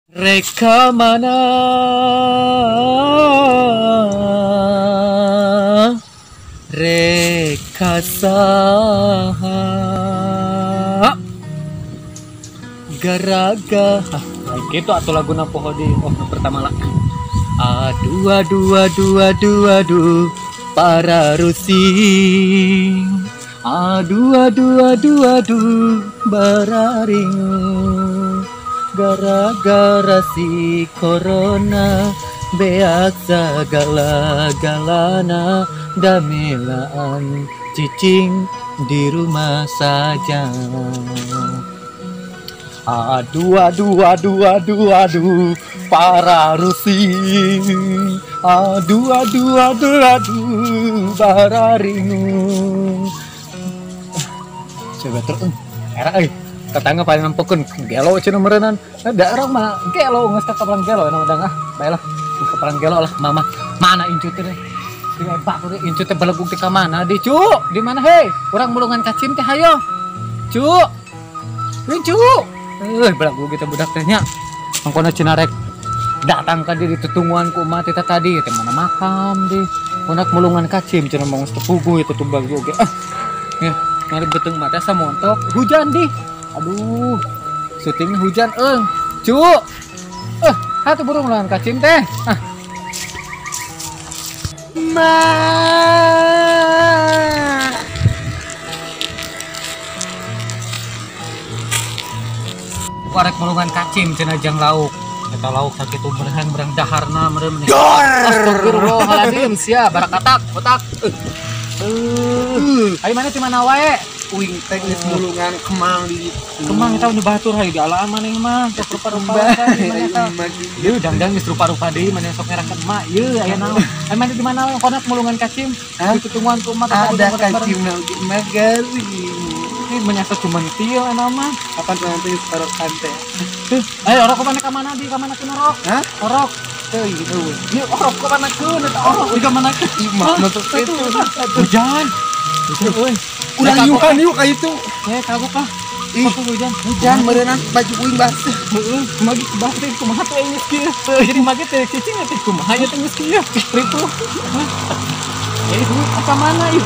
Reka mana Reka saha Garaga gitu atau lagu napoho di pertama lah. Aduh aduh aduh aduh aduh para rusing. Aduh aduh aduh aduh bararingu. Gara-gara si corona beak segala-galana damelaan cicing di rumah saja. Aduh aduh aduh aduh aduh para rusing. Aduh aduh aduh aduh bararingu. Coba terus era tetangga paling nampukun gelo cina merenan daerah mah gelo nggak kapalan gelo enak udah baiklah kapalan gelo lah mama mana incut deh dengan pak udah incut teh belagu di mana di cu di mana hei orang mulungan kacim teh hayo cu belagu kita budak tehnya mangkona cina rek datang ka di tutungguan ku emak teh tadi teh mana makam di unak mulungan kacim cina mau sepugu itu tuh belagu ge ya mari beteng mata samontok hujan di. Aduh, syutingnya hujan, cu, hatu burung lawan kacim teh, ma, warek mulungan kacim cina jang lauk, kita lauk sakit berang daharna meren menikah. Astagfirullahaladzim, sia, barakatak, otak, ayo mana di mana wae? Uing teknis mulungan kemang di kemang tahu di batur hai di alam mana yang mah rupa-rupa ieu dangdang geus rupa-rupa deui mana sok ngeraket emak ieu aya naon mana di mana we konak mulungan kacim di tutungguan ku emak ada kacim nang di magari ini menyasa cuman tieu ana mah apa nanti taruh kante ayo orok ka mana di ka mana orok hah orok teuy gitu ieu orok ka mana keun eta orok di ka mana imah nutup itu hujan euy udah yukan yuk kayak itu kagok lah hujan merenang baju uing basah magi basah kumaha teh geus kieu jadi magi teh cicing teh kumaha nya teh geus kieu ritu apa mana ieu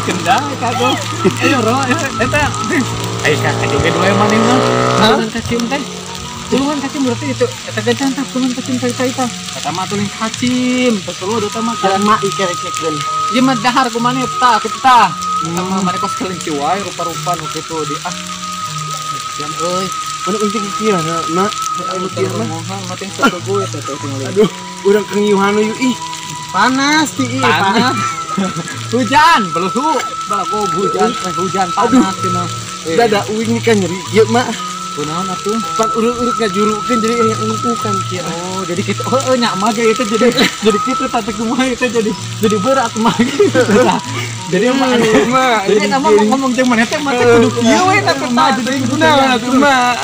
kendang kagok ayo ro eta ayo ka aja dua mana mah tulungan kacim teh tulungan kacim berarti itu eta gajan tah tulungan kacim kai tah eta mah tulungan kacim betul eta mah jalan mak iker-ikerkeun ieu mah dahar kumaha tah kitu tah sama mana kos kelinci wae rupa-rupa nu kitu di jam euy mana unting kieu mak anu kieu mah mohon mah teh sagogo eta teh tinggal aduh urang kengiuhan yuk panas ti panas hujan belagu hujan panas cenah dada uing ni kan nyeri ieu mak kunaon atuh pan urut-urut ngajurukeun jadi aya ngumpukan kieu oh jadi kitu nya mah ge itu jadi kitu tadi kumaha itu jadi berat mah jadi mah jadi nama ngomong jeung maneh teh mah teh kudu kieu we eta tah jadi kunaon atuh mah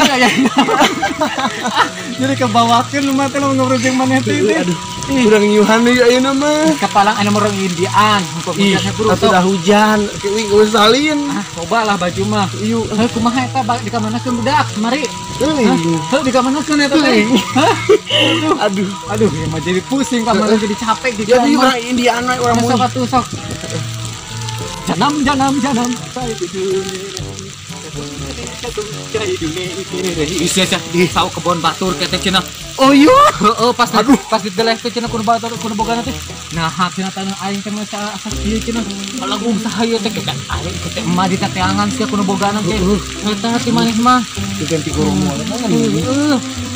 jadi kebawakeun mah teh ngobrol jeung maneh teh aduh urang nyuhan deui ayeuna mah kapalang anu meureung Indian hujannya buru sudah hujan ke uing geus salin coba lah baju mah ieu kumaha eta di ka manakeun budak mari di ka manakeun eta teh aduh ya mah jadi pusing kamana jadi capek di jadi urang Indian we urang sok atuh sok janam saya isi aja di saw kebon batur ketek cenah oh iya pas di deleh teh cenah kudu batur kudu boga teh nah cenah tanah aing teh mah asa kieu cenah lagu sahaya teh kita aing teh emak di teteangan sia kudu bogana teh eta ti maneh mah diganti guru moal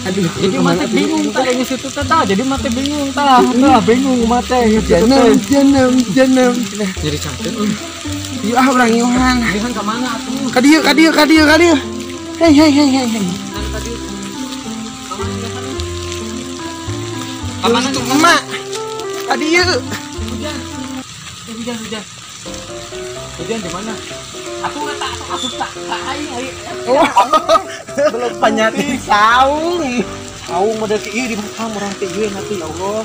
aduh jadi mah bingung tah geus situ teh jadi mah bingung tah bingung mah teh janam jadi cantik ieu urang nyuhan nyuhan ka mana atuh ka dieu hei kamana tuh emak ka dieu hujan di mana atuh tak aing belum penyakit saung mah deuk ieu di makam urang teh ieu nanti ya Allah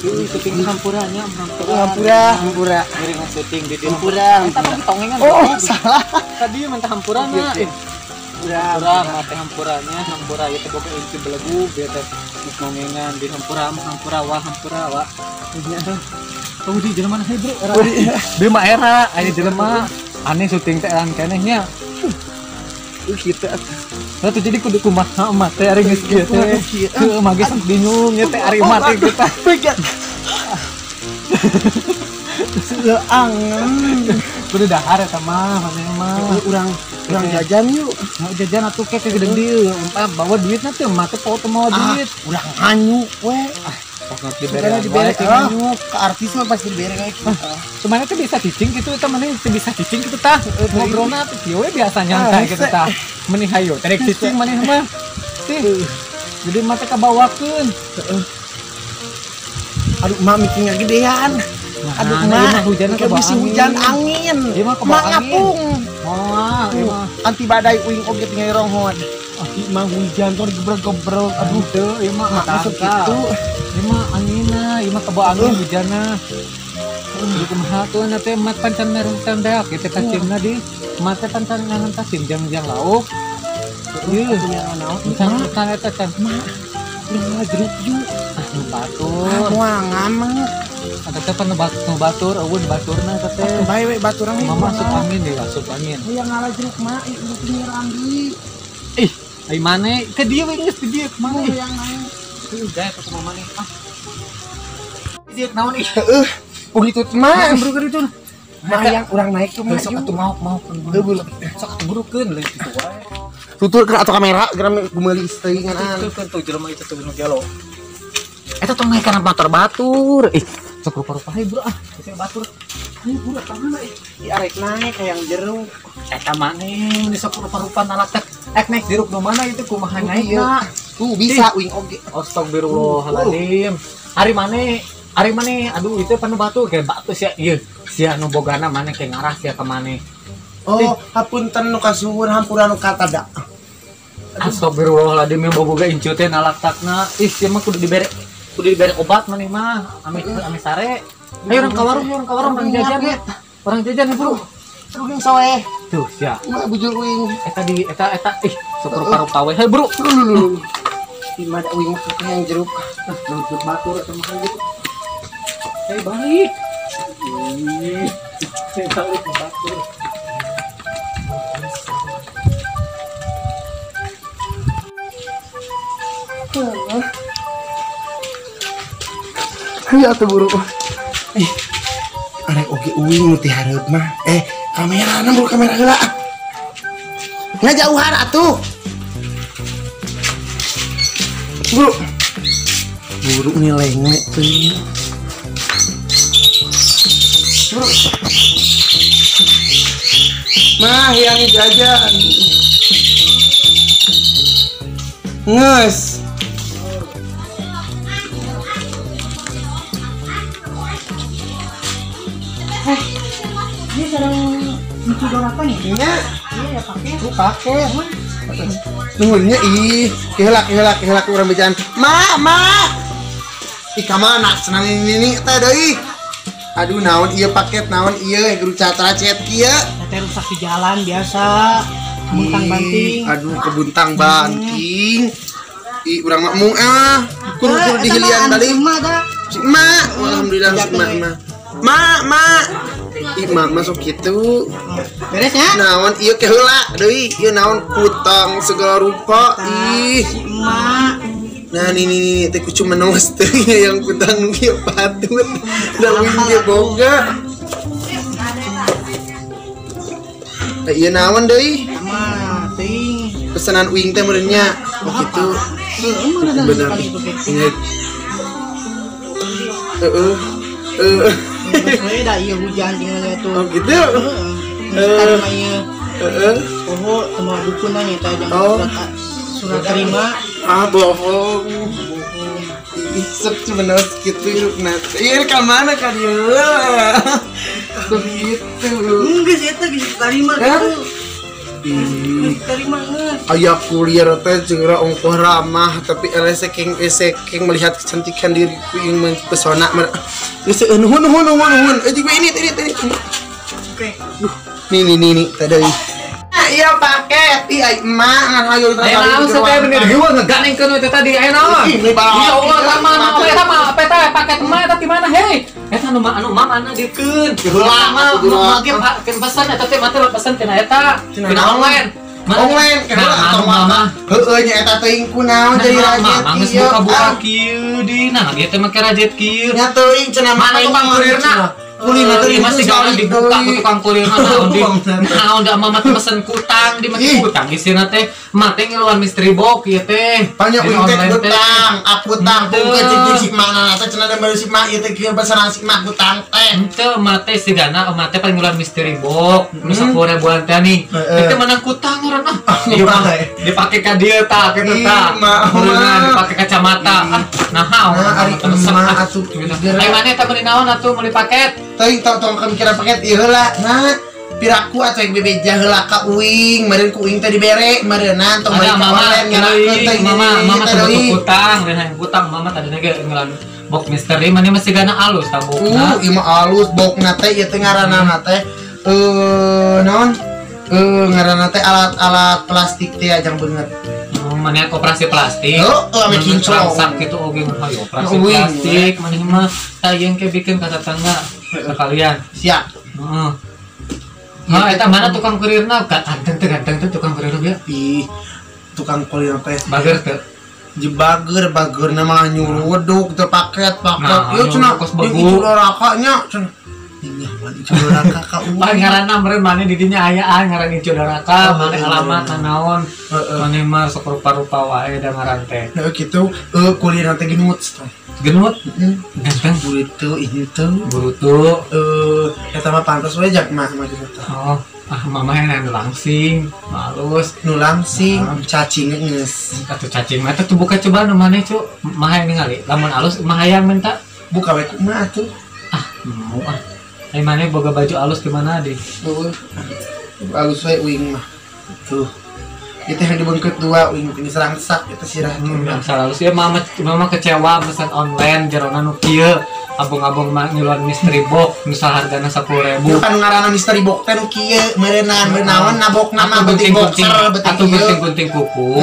ieu syuting hampuranya hampura ngiring syuting di hampura tongengan oh salah tadi mentah hampurana hampura mate hampuranya hampura ya teh boga inti belagu biar teh ngomongan di hampura wa nya tuh di jelema mana bro di mah era aya jelema aneh syuting teh an kenehnya kita nah tuh jadi kudu kumaha mah teh ari geus kieu teh heuh mah geus bingung nya teh ari mati kita angen kudu dahar eta mah maneh mah urang jajan yuk jajan atuh ke gede dieu bawa duitna teh mah teh foto mau duit urang hanyu we pokoknya dibere ke artis mah pasti dibere kayak gitu sebenarnya tuh bisa cicing gitu eta maneh teh bisa cicing gitu tah ngobrolna teh kieu we biasa nyantai gitu tah meni hayo terek cicing maneh mah teh jadi mah teh kabawakeun aduh mah mikirnya gedean aduh mah hujan hujan angin mah ngapung oh anti badai uing oge tinggal ronghod mah hujan tuh gebrek-gebrek aduh teu ieu mah masuk kitu ieu mah anginna ieu mah kebawa angin hujanna jadi kumaha tuh na teh mat pancan merung tendeak kitu kacimna di mat teh pancan ngangan tasim jang-jang lauk ieu misalnya kan eta can mah jeruk ju batur muangan mah ada teh pan batur eueun baturna eta teh bae we baturan mah masuk angin deh masuk angin yang ngalah jeruk mah itu penyiram di ai mane ke dia we geus ke dia kemana yang naik udah ke mama nih dia naon ih begitu mah bro itu mah yang urang naik tuh mah sok atuh mau heuh sok burukeun leuh kitu wae tutur ke atau kamera geram gemeuli isteuingan tuh jelema itu tuh nu gelo eta tong naik kana motor batur sok rupa-rupa hai bro bisa batur hai bro tamana di arek naik kayak jeruk eta maneh ini sok rupa-rupa nalak teh naik jeruk nu mana itu kumaha naikna tuh bisa wing oge astagfirullahaladzim hari mana aduh itu panu batu kayak batu sia ieu sia nu bogana maneh kayak ngarah sia ka maneh oh hapunten nu kasuwun hampura nu katada astagfirullahaladzim yang boga incu teh nalaktakna ih sia mah kudu dibere obat maneh mah ame sare ayo orang ka warung orang jajan bro Ruging soe tuh sia mah bujur wing eta ih sok rupa-rupa we hai bro di mana wing yang jeruk nutut batur sama gitu hey balik balik batur ya tuh buru arek oge uing nu ti hareup mah kamera na buru kamera heula ngajauhan atuh buru nilengnya tuh bro mah yang jajan nges ini sedang mencuci apa nih? Iya pakai nunggunya kehelak orang bacaan ma ika mana senang ini teh deui aduh naon ieu paket naon ieu guru catra cet kieu teh rusak di jalan biasa kebuntang banting aduh kebuntang banting urang mah mung kudu dihilian tadi ma alhamdulillah ma mak masuk gitu beres ya naon ieu ke heula deui ieu naon kutang segala rupa emak nah ini teh kucu menos teh yang kutang ieu patut da wing ge boga ieu naon deui mah ting pesanan wing teh meureunnya begitu bener inget saya dah iya hujan tinggal itu. Oh gitu. Tadi mah iya. Oh, semua buku nanya tadi surat terima. Bohong. Isep sebenarnya gitu hidup nanti. Iya ke mana kan ya? Begitu. Enggak sih itu bisa terima gitu. Terima nggak? Ayah kuliah teh jeung ongkoh ramah tapi eseking melihat kecantikan diriku yang mempesona. Geus nuhun. Juga ini. Oke. Nih tadi. iya paket. Ih emak ngan hayu Naon teh bener heula ngeganengkeun itu tadi naon. Ini bawa. Ya Allah sama apa teh paket emak eta di mana hei? Eta anu mamana dikeun. Heula mah ge pesan eta teh mah pesan tina eta. Tina online. Online atau mama. Heeh nya eta teuing kunaon jadi rajet geus buka kieu di nah ge teh make rajet kieu. Nya teuing cenah mana tukang kurirna? Kurirna teh masih gawe dibuka ku tukang kurirna naon da mama teh pesen kutang di make kutang isina teh mah teh ngeluar misteri box ieu teh. Banyak uing kutang, akutang pungkeun cik mana teh cenah da baru si mak ieu teh kieu pesanan si mak kutang teh. Henteu mah teh sigana mah teh paling ngeluar misteri box nu 10 ribuan teh nih. Teh menang kutang urang ieu mah dipake ka dieu tah kitu tah. Dipake kacamata. Nah, ari mah atuh. Ai maneh teh meuli naon atuh meuli paket? Teuing tong kamikiran paket ieu heula. Nah, piraku atuh yang bebeja heula ka uing, meureun ku uing teh dibere, meureunna tong balik ka online ngarakeun teh mama teh kutang, dan kutang mama tadinya ge ngelan box misteri maneh masih gana alus ta boxna. Ieu mah alus boxna teh ieu teh ngaranna teh naon? Ngaranna teh alat-alat plastik teh ajang beungeut. Maneh operasi plastik. Ame kinclong. Sak kitu oge mah hayu operasi plastik maneh mah tayang ke bikin ka tetangga sekalian. Siap. Heeh. Nah, eta mana tukang kurirna? Ganteng teh tukang kurirna ge. Ih, tukang kurir teh. Bager teh. Bagerna mah nyuruh weduk teh paket. Ieu cenah kos bagus rakanya cenah. Iya, mah doraka ka uing. Ngaranna meureun maneh di dinya ayaan ngaran ieu doraka, maneh alamat naon. Maneh mah sok rupa-rupa wae da ngaran teh. Nah kitu kulir teh genut. Genut? Ganteng burutu ini tuh. Burutu. Eta mah pantes we jak mah gitu. Oh, mama yang langsing, halus, nu langsing, cacing geus. Atuh cacing mah teh buka coba nu maneh cu. Mah yang ningali, lamun halus mah hayang minta. Buka we kumaha atuh. Mau Ai maneh boga baju halus di mana di? Halus we uing mah. Tuh. Itu yang dibeungkeut dua uing ini serang sak itu sirah. Yang halus ya mama kecewa pesan online jerona nu kieu. Abong-abong mah ngeluar misteri box misal hargana 10.000. Bukan ngaranna misteri box teh nu kieu meureunna naon nabokna mah beuting boxer atuh gunting kuku.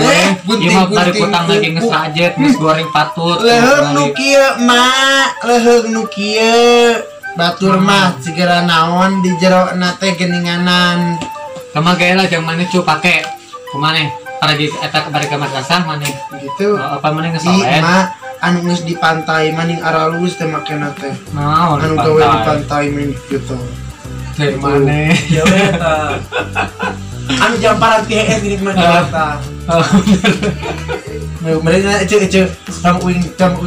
Ieu mah bari kutang lagi geus rajet, geus goreng patut. Leheung nu kieu mak, leheung nu kieu. Batur mah sigera naon di jero na teh geninganan. Sama gaya lah yang maneh cu pake. Kumaneh? Para di eta bari ka madrasah maneh. Gitu. Apa maneh ngesolen? Di mah anu geus di pantai maning aralus teh makena teh. Naon anu gawe di pantai maning kitu. Teh maneh. Ya eta. Anu jamparan ti hees di mah eta. Mereka ece tang uing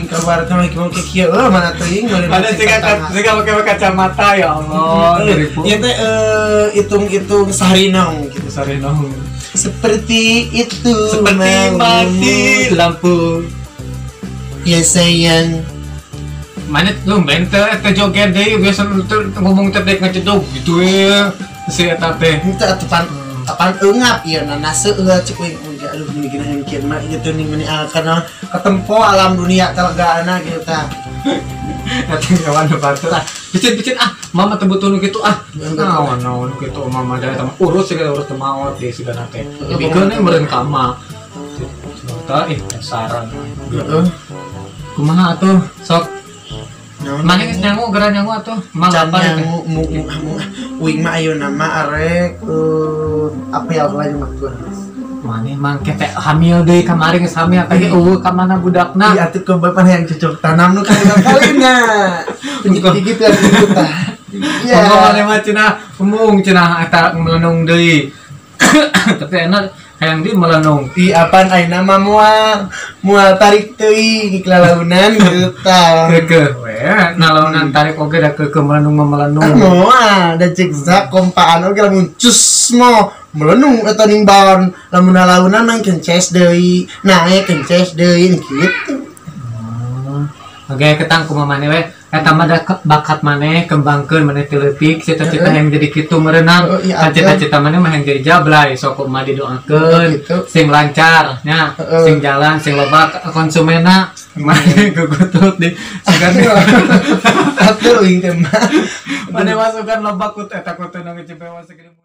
keluar tang lagi mau kieu mana teuing ada siga pakai kacamata ya Allah. Ieu teh hitung-hitung sarinong gitu. Sarinong. Seperti itu. Seperti mati lampu. Ya sayang. Mana lu bente eta joget deui biasa ngomong teh dek ngecedog gitu ya. Si eta teh. Henteu atuh apaan eungap ieu na naseuh cek uing aduh meni gina engkeun mah ieu teh ning meni kana ketempo alam dunia telegana gitu tah. Eta kawan batur picin mama teh butuh nu kitu naon kitu mama da eta urus segala urus teh maot di sigana teh. Bikeun meureun kama. Eta saran. Heeh. Kumaha atuh sok mana geus nyangu geura nyangu atuh malapan uing mah ayeuna mah arek apa ya lagi mah tuh. Maneh mah ketek hamil deui kamari geus hamil teh ka mana budakna. Iya atuh kebapan yang cocok tanam nu kalina. Gigit ya gitu tah. Iya. Maneh mah cenah umung cenah eta melenung deui. Tapi enak hayang di melenung. Apaan ayeuna mah moal tarik teuing kelalaunan gitu tah. Keukeuh we nalaunan tarik oge da keukeuh melenung. Moal da cek zak kompaan oge lamun cus mo melenung eta ning baon lamun nalaunan nang kences deui nae kences deui kitu. Oke ketang kumaha maneh we eta mah da bakat maneh kembangkeun maneh teu leutik cita-cita yang jadi kitu meureunang. Cita-cita maneh mah yang jadi jablay sok mah didoakeun sing lancar nya sing jalan sing loba konsumenna maneh gugutut di sugan atuh uing teh mah maneh masukan loba ku eta ku teu nang cipewa segede